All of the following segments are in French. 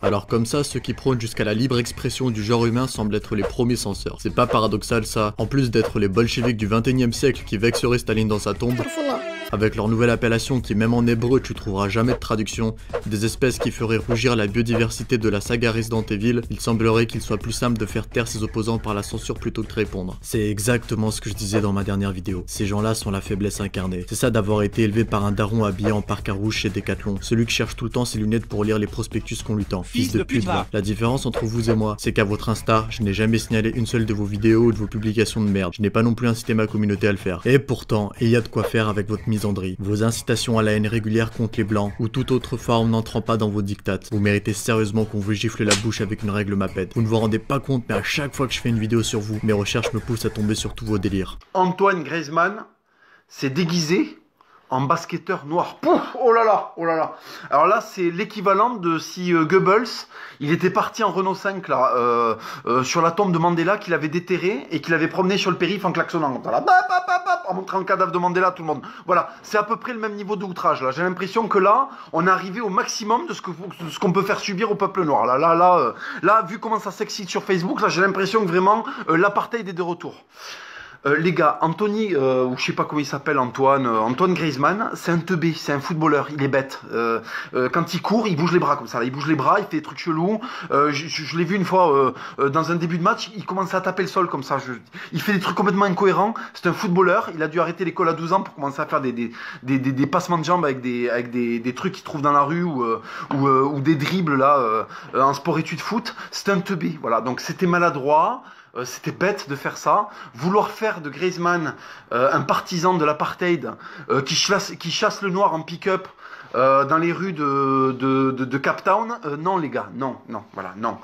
Alors comme ça, ceux qui prônent jusqu'à la libre expression du genre humain semblent être les premiers censeurs. C'est pas paradoxal ça, en plus d'être les bolcheviks du 21e siècle qui vexeraient Staline dans sa tombe, avec leur nouvelle appellation qui même en hébreu tu trouveras jamais de traduction, des espèces qui feraient rougir la biodiversité de la saga Resident Evil, il semblerait qu'il soit plus simple de faire taire ses opposants par la censure plutôt que de répondre. C'est exactement ce que je disais dans ma dernière vidéo. Ces gens-là sont la faiblesse incarnée. C'est ça d'avoir été élevé par un daron habillé en parka rouge chez Decathlon. Celui qui cherche tout le temps ses lunettes pour lire les prospectus qu'on lui tend. Fils de pute va. La différence entre vous et moi, c'est qu'à votre Insta, je n'ai jamais signalé une seule de vos vidéos ou de vos publications de merde. Je n'ai pas non plus incité ma communauté à le faire. Et pourtant, il y a de quoi faire avec votre misandrie. Vos incitations à la haine régulière contre les blancs ou toute autre forme n'entrant pas dans vos dictates. Vous méritez sérieusement qu'on vous gifle la bouche avec une règle mapette. Vous ne vous rendez pas compte, mais à chaque fois que je fais une vidéo sur vous, mes recherches me poussent à tomber sur tous vos délires. Antoine Griezmann s'est déguisé en basketteur noir. Pouf, oh là là, oh là là. Alors là, c'est l'équivalent de si Goebbels, il était parti en Renault 5 là, sur la tombe de Mandela qu'il avait déterré et qu'il avait promené sur le périph' en klaxonnant. Là, en montrant le cadavre de Mandela à tout le monde. Voilà, c'est à peu près le même niveau de outrage là. J'ai l'impression que là, on est arrivé au maximum de ce qu'on peut faire subir au peuple noir. Là, vu comment ça s'excite sur Facebook, là, j'ai l'impression que vraiment l'apartheid est de retour. Les gars, Anthony, ou je sais pas comment il s'appelle, Antoine Griezmann, c'est un teubé, c'est un footballeur, il est bête. Quand il court, il bouge les bras comme ça, là. Il bouge les bras, il fait des trucs chelous. Je l'ai vu une fois dans un début de match, il commence à taper le sol comme ça. Il fait des trucs complètement incohérents. C'est un footballeur, il a dû arrêter l'école à 12 ans pour commencer à faire des passements de jambes avec des trucs qu'il trouve dans la rue ou des dribbles là en sport-études foot. C'est un teubé, voilà. Donc c'était maladroit. C'était bête de faire ça. Vouloir faire de Griezmann un partisan de l'apartheid qui chasse le noir en pick-up dans les rues de Cape Town, non les gars, non, voilà, non.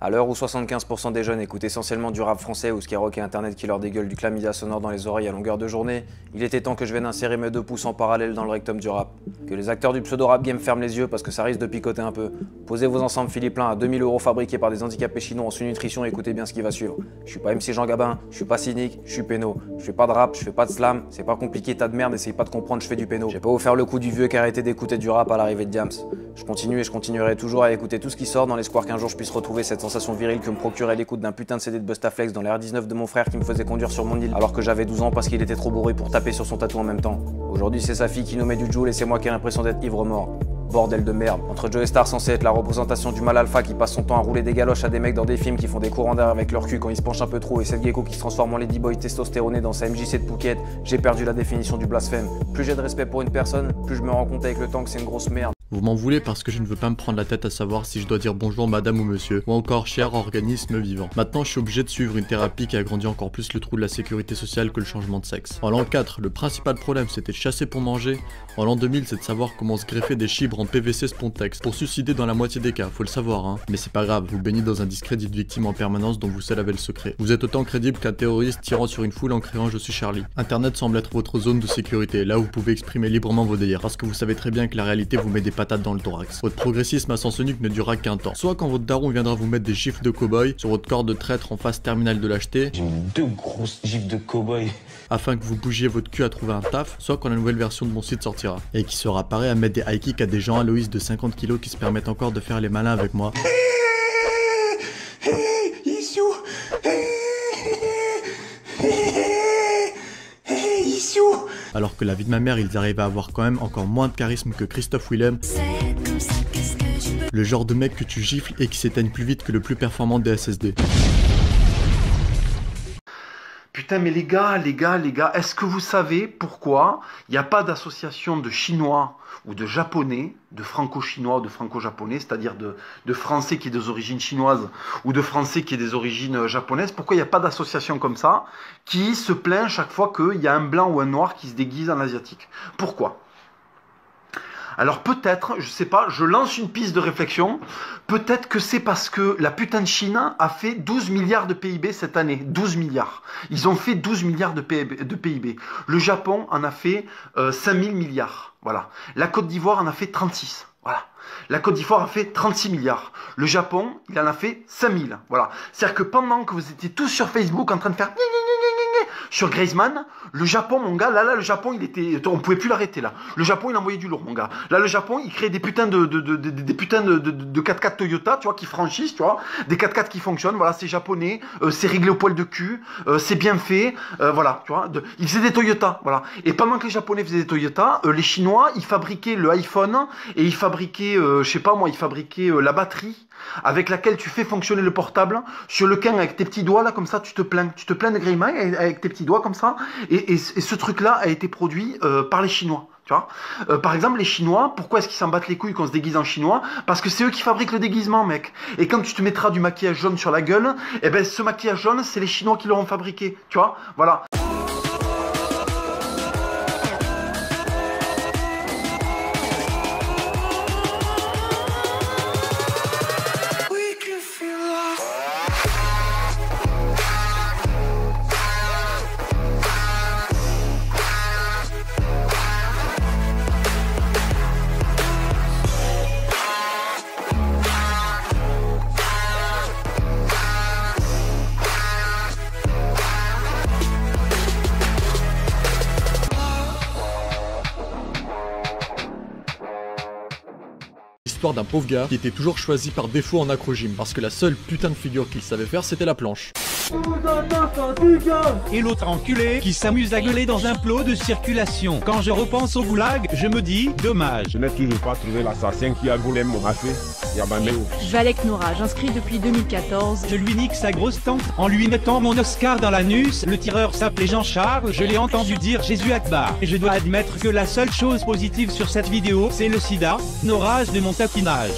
À l'heure où 75% des jeunes écoutent essentiellement du rap français ou Skyrock et Internet qui leur dégueule du chlamydia sonore dans les oreilles à longueur de journée, il était temps que je vienne insérer mes 2 pouces en parallèle dans le rectum du rap. Que les acteurs du pseudo-rap game ferment les yeux parce que ça risque de picoter un peu. Posez vos ensembles Philippins à 2000 € fabriqués par des handicapés chinois en sous-nutrition et écoutez bien ce qui va suivre. Je suis pas MC Jean Gabin, je suis pas cynique, je suis péno. Je fais pas de rap, je fais pas de slam, c'est pas compliqué, tas de merde, essayez pas de comprendre, je fais du péno. J'ai pas vous faire le coup du vieux qui a arrêté d'écouter du rap à l'arrivée de Diams. Je continue et je continuerai toujours à écouter tout ce qui sort dans l'espoir qu'un jour je puisse retrouver cette sensation virile que me procurait l'écoute d'un putain de CD de Bustaflex dans l'R19 de mon frère qui me faisait conduire sur mon île alors que j'avais 12 ans parce qu'il était trop bourré pour taper sur son tatou en même temps. Aujourd'hui c'est sa fille qui nous met du joule et c'est moi qui ai l'impression d'être ivre-mort. Bordel de merde. Entre Joe Star censé être la représentation du mal alpha qui passe son temps à rouler des galoches à des mecs dans des films qui font des courants d'air avec leur cul quand ils se penchent un peu trop et Seth Gecko qui se transforme en ladyboy testostéroné dans sa MJC de Phuket, j'ai perdu la définition du blasphème. Plus j'ai de respect pour une personne, plus je me rends compte avec le temps que c'est une grosse merde. Vous m'en voulez parce que je ne veux pas me prendre la tête à savoir si je dois dire bonjour madame ou monsieur, ou encore cher organisme vivant. Maintenant je suis obligé de suivre une thérapie qui agrandit encore plus le trou de la sécurité sociale que le changement de sexe. En l'an 4, le principal problème c'était de chasser pour manger. En l'an 2000 c'est de savoir comment se greffer des chibres en PVC spontex. Pour suicider dans la moitié des cas, faut le savoir hein. Mais c'est pas grave, vous baignez dans un discrédit de victime en permanence dont vous seul avez le secret. Vous êtes autant crédible qu'un terroriste tirant sur une foule en criant je suis Charlie. Internet semble être votre zone de sécurité, là où vous pouvez exprimer librement vos délires, parce que vous savez très bien que la réalité vous met des patates dans le thorax. Votre progressisme à sens unique ne durera qu'un temps. Soit quand votre daron viendra vous mettre des gifles de cow-boy sur votre corps de traître en face terminale de lâcheté. J'ai mis 2 grosses gifles de cow-boy. Afin que vous bougiez votre cul à trouver un taf, soit quand la nouvelle version de mon site sortira. Et qui sera paré à mettre des high kicks à des gens à Loïs de 50 kg qui se permettent encore de faire les malins avec moi. Alors que la vie de ma mère, ils arrivaient à avoir quand même encore moins de charisme que Christophe Willem. Le genre de mec que tu gifles et qui s'éteigne plus vite que le plus performant des SSD. Putain mais les gars, est-ce que vous savez pourquoi il n'y a pas d'association de Chinois ou de Japonais, de franco-chinois ou de franco-japonais, c'est-à-dire de Français qui est des origines chinoises ou de Français qui est des origines japonaises, pourquoi il n'y a pas d'association comme ça qui se plaint chaque fois qu'il y a un blanc ou un noir qui se déguise en asiatique? Pourquoi? Alors peut-être, je sais pas, je lance une piste de réflexion, peut-être que c'est parce que la putain de Chine a fait 12 milliards de PIB cette année, 12 milliards. Ils ont fait 12 milliards de PIB. Le Japon en a fait 5000 milliards, voilà. La Côte d'Ivoire en a fait 36, voilà. La Côte d'Ivoire a fait 36 milliards. Le Japon, il en a fait 5000, voilà. C'est-à-dire que pendant que vous étiez tous sur Facebook en train de faire Sur Griezmann, le Japon, mon gars, là, le Japon, on pouvait plus l'arrêter, là. Le Japon, il envoyait du lourd, mon gars. Là, le Japon, il crée des putains de 4x4 Toyota, tu vois, qui franchissent, tu vois. Des 4x4 qui fonctionnent, voilà, c'est japonais, c'est réglé au poil de cul, c'est bien fait, voilà, tu vois. Ils faisaient des Toyota, voilà. Et pendant que les Japonais faisaient des Toyota, les Chinois, ils fabriquaient le iPhone, et ils fabriquaient, je sais pas moi, ils fabriquaient la batterie avec laquelle tu fais fonctionner le portable, sur lequel avec tes petits doigts là comme ça tu te plains de Griezmann avec tes petits doigts comme ça, et ce truc là a été produit par les Chinois. Tu vois, par exemple, les Chinois, pourquoi est-ce qu'ils s'en battent les couilles qu'on se déguise en chinois? Parce que c'est eux qui fabriquent le déguisement, mec. Et quand tu te mettras du maquillage jaune sur la gueule, eh ben ce maquillage jaune, c'est les Chinois qui l'auront fabriqué. Tu vois, voilà. L'histoire d'un pauvre gars qui était toujours choisi par défaut en acro-gym parce que la seule putain de figure qu'il savait faire c'était la planche. Et l'autre enculé qui s'amuse à gueuler dans un plot de circulation. Quand je repense au goulag, je me dis dommage. Je n'ai toujours pas trouvé l'assassin qui a volé mon café. Valek Noura, j'inscris depuis 2014. Je lui nique sa grosse tante en lui mettant mon Oscar dans l'anus. Le tireur s'appelait Jean-Charles, je l'ai entendu dire Jésus Akbar. Et je dois admettre que la seule chose positive sur cette vidéo, c'est le sida. Orage de mon tapinage.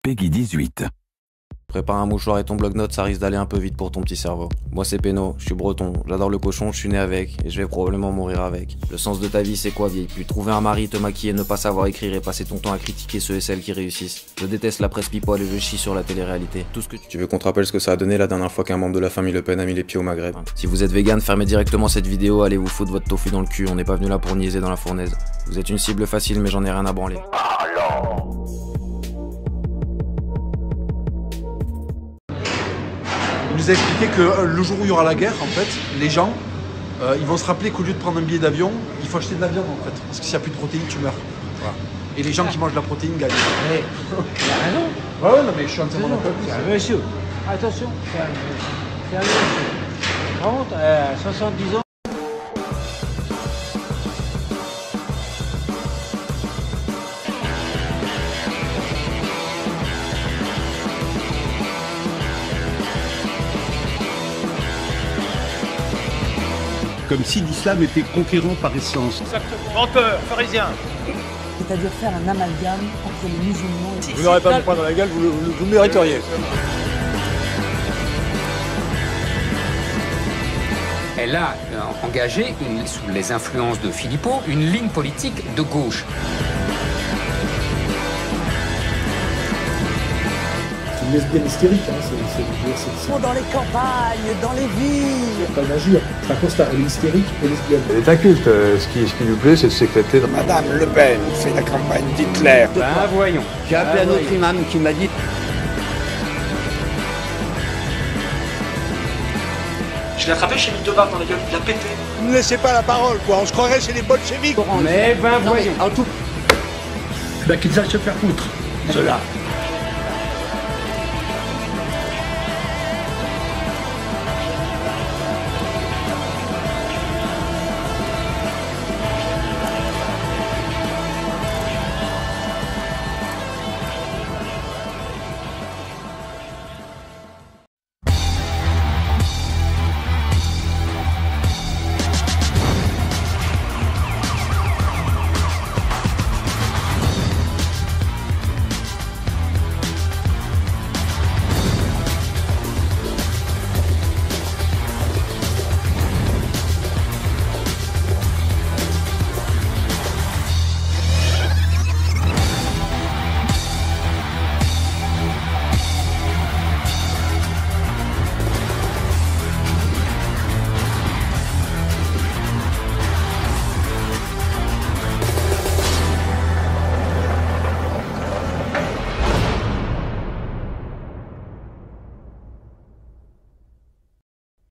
Peggy 18. Prépare un mouchoir et ton bloc-notes, ça risque d'aller un peu vite pour ton petit cerveau. Moi c'est Péno, je suis breton, j'adore le cochon, je suis né avec, et je vais probablement mourir avec. Le sens de ta vie c'est quoi, vieille pute? Trouver un mari, te maquiller, ne pas savoir écrire et passer ton temps à critiquer ceux et celles qui réussissent. Je déteste la presse people et je chie sur la télé-réalité. Tout ce que tu veux qu'on te rappelle ce que ça a donné la dernière fois qu'un membre de la famille Le Pen a mis les pieds au Maghreb. Si vous êtes vegan, fermez directement cette vidéo, allez vous foutre votre tofu dans le cul, on n'est pas venu là pour niaiser dans la fournaise. Vous êtes une cible facile mais j'en ai rien à branler. Il nous a expliqué que le jour où il y aura la guerre, en fait, les gens, ils vont se rappeler qu'au lieu de prendre un billet d'avion, il faut acheter de la viande, en fait. Parce que s'il n'y a plus de protéines, tu meurs. Voilà. Et les gens qui mangent de la protéine gagnent. Mais il a raison. Ouais, non, mais je suis entièrement d'accord. C'est un monsieur. Attention, c'est un monsieur. 30, 70 ans. Comme si l'islam était conquérant par essence. Exactement. Menteur, pharisien. C'est-à-dire faire un amalgame entre les musulmans et... Vous n'aurez pas me prendre dans la gueule, vous le mériteriez. Elle a engagé, sous les influences de Philippot, une ligne politique de gauche. C'est une lesbienne hystérique, hein, c'est dans les campagnes, dans les villes. C'est pas une injure, c'est un constat, elle est hystérique et lesbienne. Elle est inculte, ce qui lui plaît c'est de s'éclater dans... Madame Le Pen fait la campagne d'Hitler. Ben voyons. J'ai appelé un autre imam qui m'a dit... Je l'ai attrapé, j'ai mis 2 barres dans la gueule, il a pété. Ne me laissez pas la parole, quoi, on se croirait chez les bolcheviks. Mais ben voyons. Qu'ils aillent se faire foutre, ceux-là.